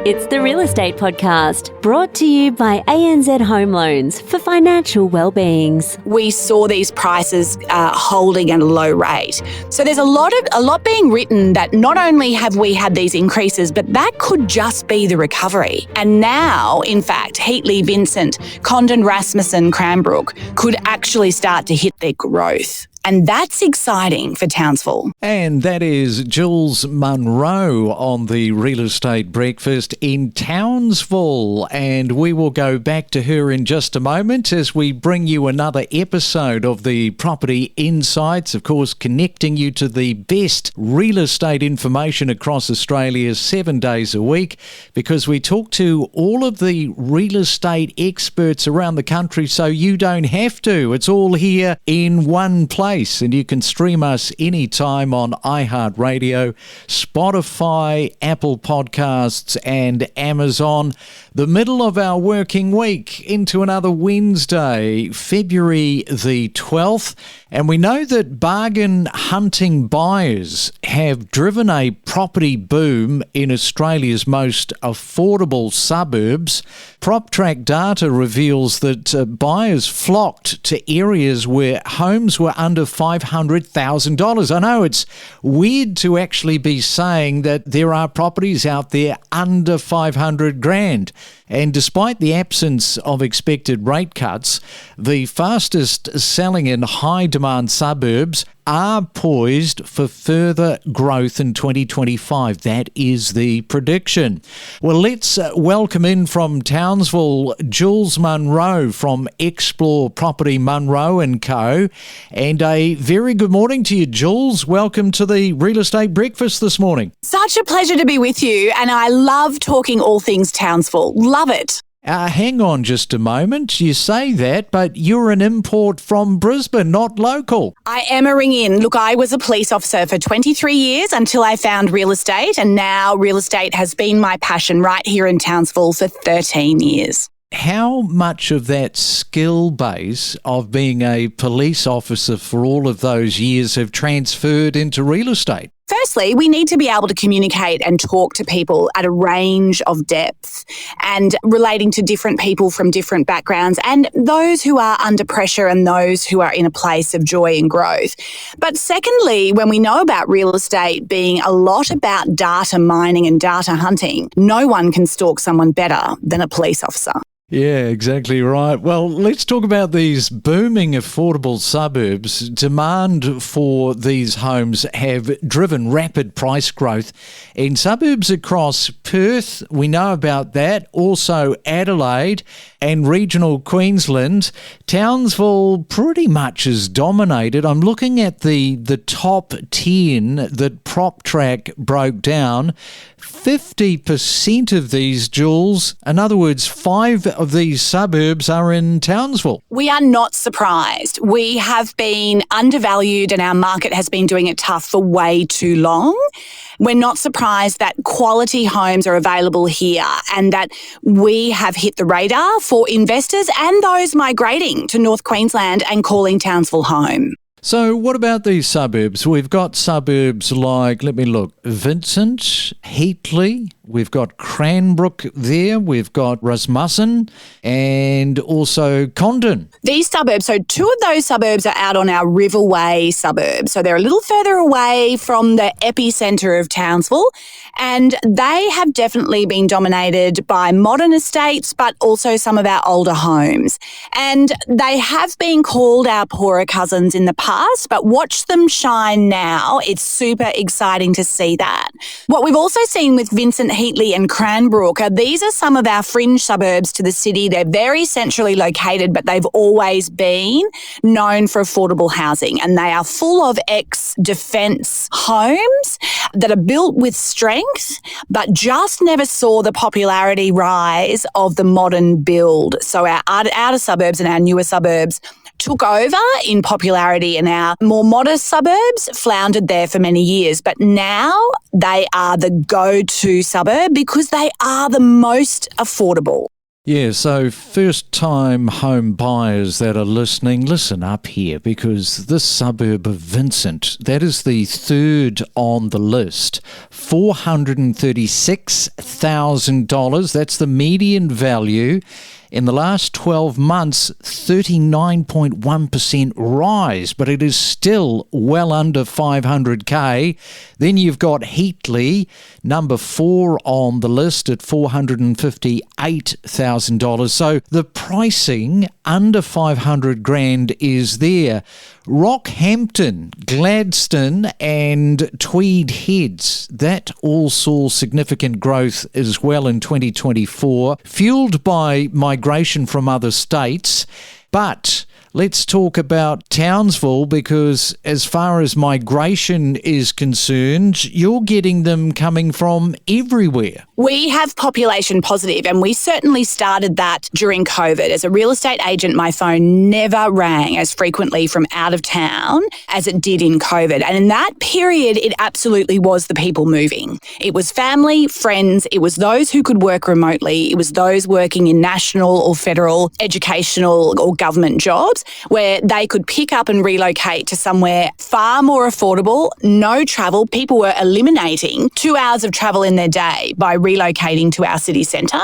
It's the Real Estate Podcast, brought to you by ANZ Home Loans for financial well-beings. We saw these prices holding at a low rate. So there's a lot being written that not only have we had these increases, but that could just be the recovery. And now, in fact, Heatley, Vincent, Condon, Rasmussen, Cranbrook could actually start to hit their growth. And that's exciting for Townsville. And that is Jools Munro on the Real Estate Breakfast in Townsville. And we will go back to her in just a moment as we bring you another episode of the Property Insights, of course, connecting you to the best real estate information across Australia 7 days a week, because we talk to all of the real estate experts around the country so you don't have to. It's all here in one place. And you can stream us anytime on iHeartRadio, Spotify, Apple Podcasts and Amazon. The middle of our working week into another Wednesday, February the 12th. And we know that bargain hunting buyers have driven a property boom in Australia's most affordable suburbs. PropTrack data reveals that buyers flocked to areas where homes were under $500,000. I know it's weird to actually be saying that there are properties out there under 500 grand. And despite the absence of expected rate cuts, the fastest selling and high demand suburbs are poised for further growth in 2025. That is the prediction. Well, let's welcome in from Townsville, Jools Munro from Explore Property Munro Co. And a very good morning to you, Jools. Welcome to the Real Estate Breakfast this morning. Such a pleasure to be with you, and I love talking all things Townsville. Love it. Hang on just a moment. You say that, but you're an import from Brisbane, not local. I am a ring-in. Look, I was a police officer for 23 years until I found real estate, and now real estate has been my passion right here in Townsville for 13 years. How much of that skill base of being a police officer for all of those years have transferred into real estate? Firstly, we need to be able to communicate and talk to people at a range of depth and relating to different people from different backgrounds and those who are under pressure and those who are in a place of joy and growth. But secondly, when we know about real estate being a lot about data mining and data hunting, no one can stalk someone better than a police officer. Yeah, exactly right. Well, let's talk about these booming affordable suburbs. Demand for these homes have driven rapid price growth in suburbs across Perth. We know about that. Also Adelaide and regional Queensland. Townsville pretty much is dominated. I'm looking at the top 10 that PropTrack broke down. 50% of these, Jools, in other words, 5 of these suburbs are in Townsville. We are not surprised. We have been undervalued and our market has been doing it tough for way too long. We're not surprised that quality homes are available here and that we have hit the radar for investors and those migrating to North Queensland and calling Townsville home. So what about these suburbs? We've got suburbs like, let me look, Vincent, Heatley, we've got Cranbrook there, we've got Rasmussen and also Condon. These suburbs, so 2 of those suburbs are out on our Riverway suburbs. So they're a little further away from the epicentre of Townsville, and they have definitely been dominated by modern estates, but also some of our older homes. And they have been called our poorer cousins in the past, but watch them shine now. It's super exciting to see that. What we've also seen with Vincent, Heatley and Cranbrook these are some of our fringe suburbs to the city. They're very centrally located, but they've always been known for affordable housing, and they are full of ex-defence homes that are built with strength, but just never saw the popularity rise of the modern build. So our outer suburbs and our newer suburbs took over in popularity, and our more modest suburbs floundered there for many years. But now they are the go-to suburb because they are the most affordable. Yeah, so first-time home buyers that are listening, listen up here, because this suburb of Vincent, that is the third on the list. $436,000, that's the median value. In the last 12 months, 39.1% rise, but it is still well under 500k. Then you've got Heatley, number 4 on the list at $458,000. So the pricing under 500 grand is there. Rockhampton, Gladstone and Tweed Heads, that all saw significant growth as well in 2024, fueled by migration from other states. But let's talk about Townsville, because as far as migration is concerned, you're getting them coming from everywhere. We have population positive, and we certainly started that during COVID. As a real estate agent, my phone never rang as frequently from out of town as it did in COVID. And in that period, it absolutely was the people moving. It was family, friends, it was those who could work remotely, it was those working in national or federal educational or government jobs where they could pick up and relocate to somewhere far more affordable, no travel. People were eliminating 2 hours of travel in their day by relocating to our city centre.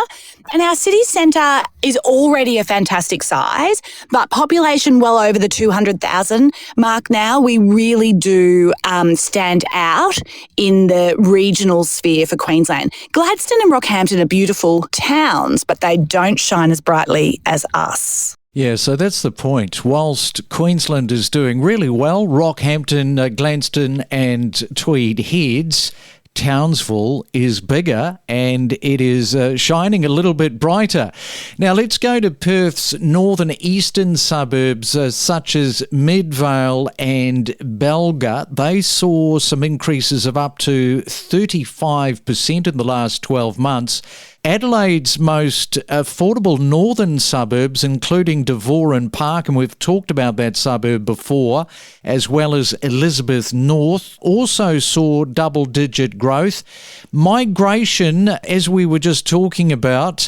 And our city centre is already a fantastic size, but population well over the 200,000 mark now. We really do stand out in the regional sphere for Queensland. Gladstone and Rockhampton are beautiful towns, but they don't shine as brightly as us. Yeah, so that's the point. Whilst Queensland is doing really well, Rockhampton, Gladstone and Tweed Heads, Townsville is bigger and it is shining a little bit brighter. Now let's go to Perth's northern eastern suburbs such as Midvale and Belga. They saw some increases of up to 35% in the last 12 months. Adelaide's most affordable northern suburbs, including Devore and Park, and we've talked about that suburb before, as well as Elizabeth North, also saw double-digit growth. Migration, as we were just talking about,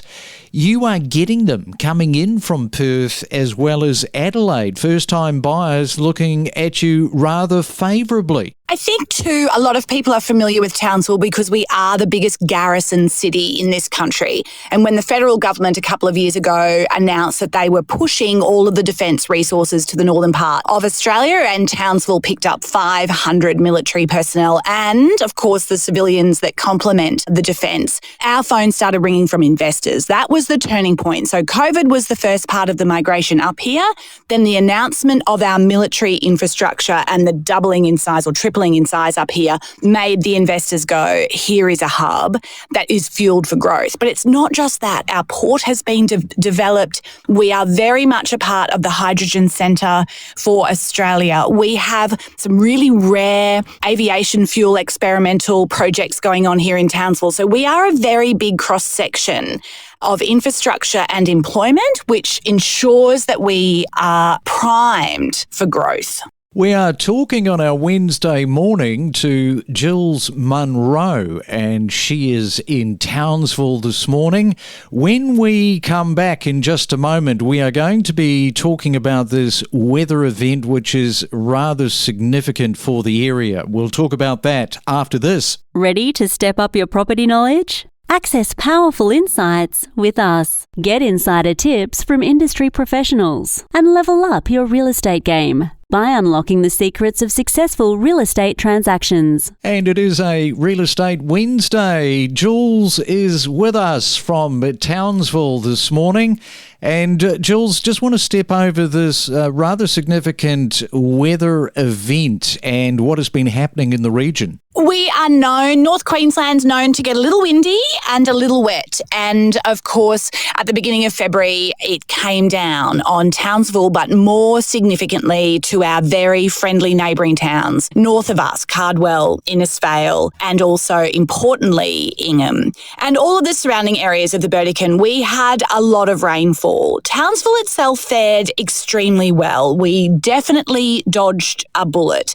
you are getting them coming in from Perth as well as Adelaide. First-time buyers looking at you rather favourably. I think too, a lot of people are familiar with Townsville because we are the biggest garrison city in this country. And when the federal government a couple of years ago announced that they were pushing all of the defence resources to the northern part of Australia, and Townsville picked up 500 military personnel and, of course, the civilians that complement the defence, our phone started ringing from investors. That was the turning point. So COVID was the first part of the migration up here. Then the announcement of our military infrastructure and the doubling in size or tripling in size up here made the investors go, here is a hub that is fueled for growth. But it's not just that. Our port has been developed. We are very much a part of the hydrogen centre for Australia. We have some really rare aviation fuel experimental projects going on here in Townsville. So we are a very big cross-section of infrastructure and employment, which ensures that we are primed for growth. We are talking on our Wednesday morning to Jools Munro, and she is in Townsville this morning. When we come back in just a moment, we are going to be talking about this weather event, which is rather significant for the area. We'll talk about that after this. Ready to step up your property knowledge? Access powerful insights with us. Get insider tips from industry professionals and level up your real estate game by unlocking the secrets of successful real estate transactions. And it is a Real Estate Wednesday. Jools is with us from Townsville this morning. And Jools, just want to step over this rather significant weather event and what has been happening in the region. We are known, North Queensland's known to get a little windy and a little wet. And of course, at the beginning of February, it came down on Townsville, but more significantly to our very friendly neighbouring towns north of us, Cardwell, Innisfail, and also, importantly, Ingham. And all of the surrounding areas of the Burdekin, we had a lot of rainfall. Townsville itself fared extremely well. We definitely dodged a bullet.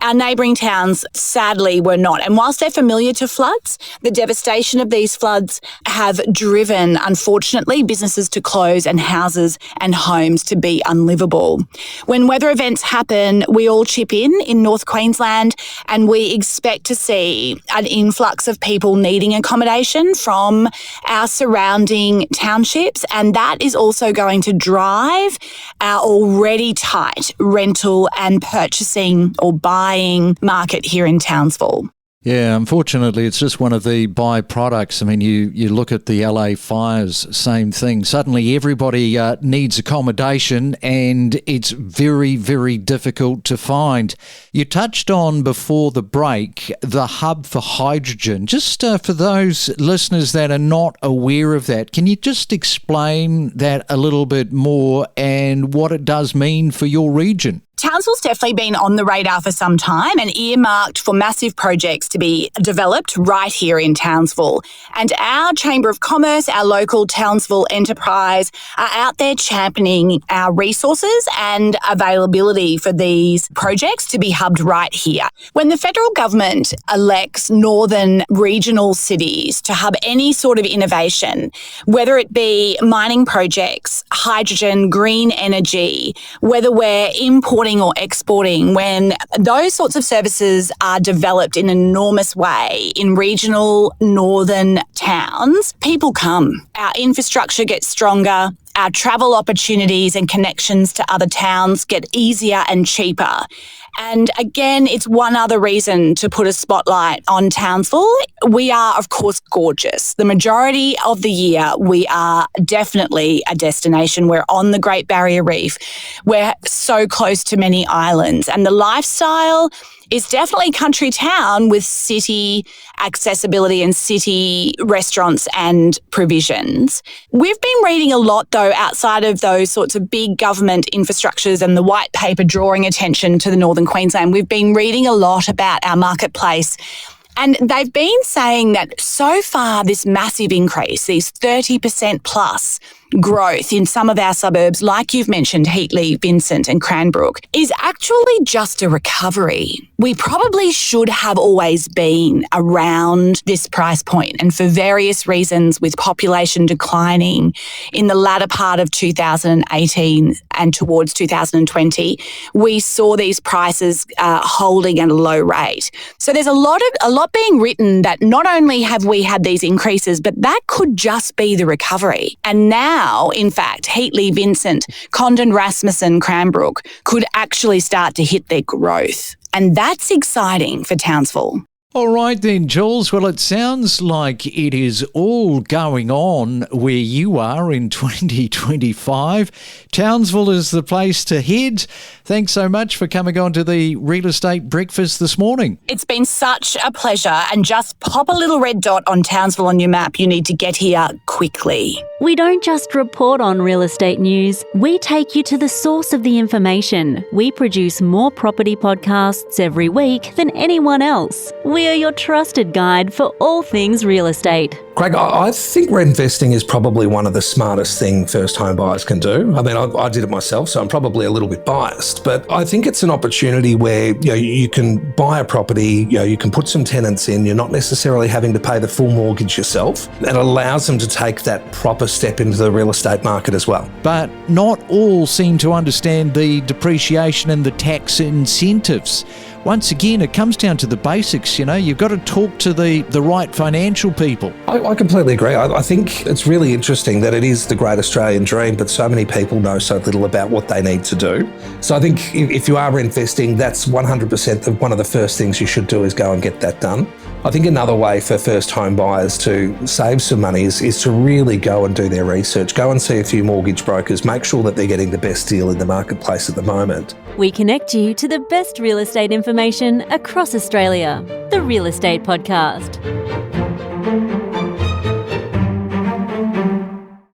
Our neighbouring towns sadly were not. And whilst they're familiar to floods, the devastation of these floods have driven, unfortunately, businesses to close and houses and homes to be unlivable. When weather events happen, we all chip in North Queensland, and we expect to see an influx of people needing accommodation from our surrounding townships, and that is also going to drive our already tight rental and purchasing or buying market here in Townsville. Yeah, unfortunately, it's just one of the byproducts. I mean, you look at the LA fires, same thing. Suddenly everybody needs accommodation, and it's very, very difficult to find. You touched on before the break the hub for hydrogen. Just for those listeners that are not aware of that, can you just explain that a little bit more and what it does mean for your region? Townsville's definitely been on the radar for some time and earmarked for massive projects to be developed right here in Townsville. And our Chamber of Commerce, our local Townsville enterprise, are out there championing our resources and availability for these projects to be hubbed right here. When the federal government elects northern regional cities to hub any sort of innovation, whether it be mining projects, hydrogen, green energy, whether we're importing or exporting, when those sorts of services are developed in an enormous way in regional northern towns, people come. Our infrastructure gets stronger. Our travel opportunities and connections to other towns get easier and cheaper. And again, it's one other reason to put a spotlight on Townsville. We are, of course, gorgeous. The majority of the year, we are definitely a destination. We're on the Great Barrier Reef. We're so close to many islands. And the lifestyle is definitely country town with city accessibility and city restaurants and provisions. We've been reading a lot, though, outside of those sorts of big government infrastructures and the white paper drawing attention to the Northern Queensland. We've been reading a lot about our marketplace. And they've been saying that so far this massive increase, these 30% plus growth in some of our suburbs, like you've mentioned, Heatley, Vincent and Cranbrook, is actually just a recovery. We probably should have always been around this price point, and for various reasons, with population declining in the latter part of 2018 and towards 2020, we saw these prices holding at a low rate. So there's a lot being written that not only have we had these increases, but that could just be the recovery. And now, in fact, Heatley, Vincent, Condon, Rasmussen, Cranbrook could actually start to hit their growth. And that's exciting for Townsville. All right then, Jules. Well, it sounds like it is all going on where you are in 2025. Townsville is the place to head. Thanks so much for coming on to the Real Estate Breakfast this morning. It's been such a pleasure, and just pop a little red dot on Townsville on your map. You need to get here quickly. We don't just report on real estate news, we take you to the source of the information. We produce more property podcasts every week than anyone else. We are your trusted guide for all things real estate. Craig, I think reinvesting is probably one of the smartest things first home buyers can do. I mean, I did it myself, so I'm probably a little bit biased, but I think it's an opportunity where you can buy a property, you can put some tenants in, you're not necessarily having to pay the full mortgage yourself. It allows them to take that proper step into the real estate market as well. But not all seem to understand the depreciation and the tax incentives. Once again, it comes down to the basics, you've got to talk to the right financial people. I completely agree. I think it's really interesting that it is the great Australian dream, but so many people know so little about what they need to do. So I think if you are investing, that's 100% one of the first things you should do is go and get that done. I think another way for first home buyers to save some money is to really go and do their research. Go and see a few mortgage brokers. Make sure that they're getting the best deal in the marketplace at the moment. We connect you to the best real estate information across Australia. The Real Estate Podcast.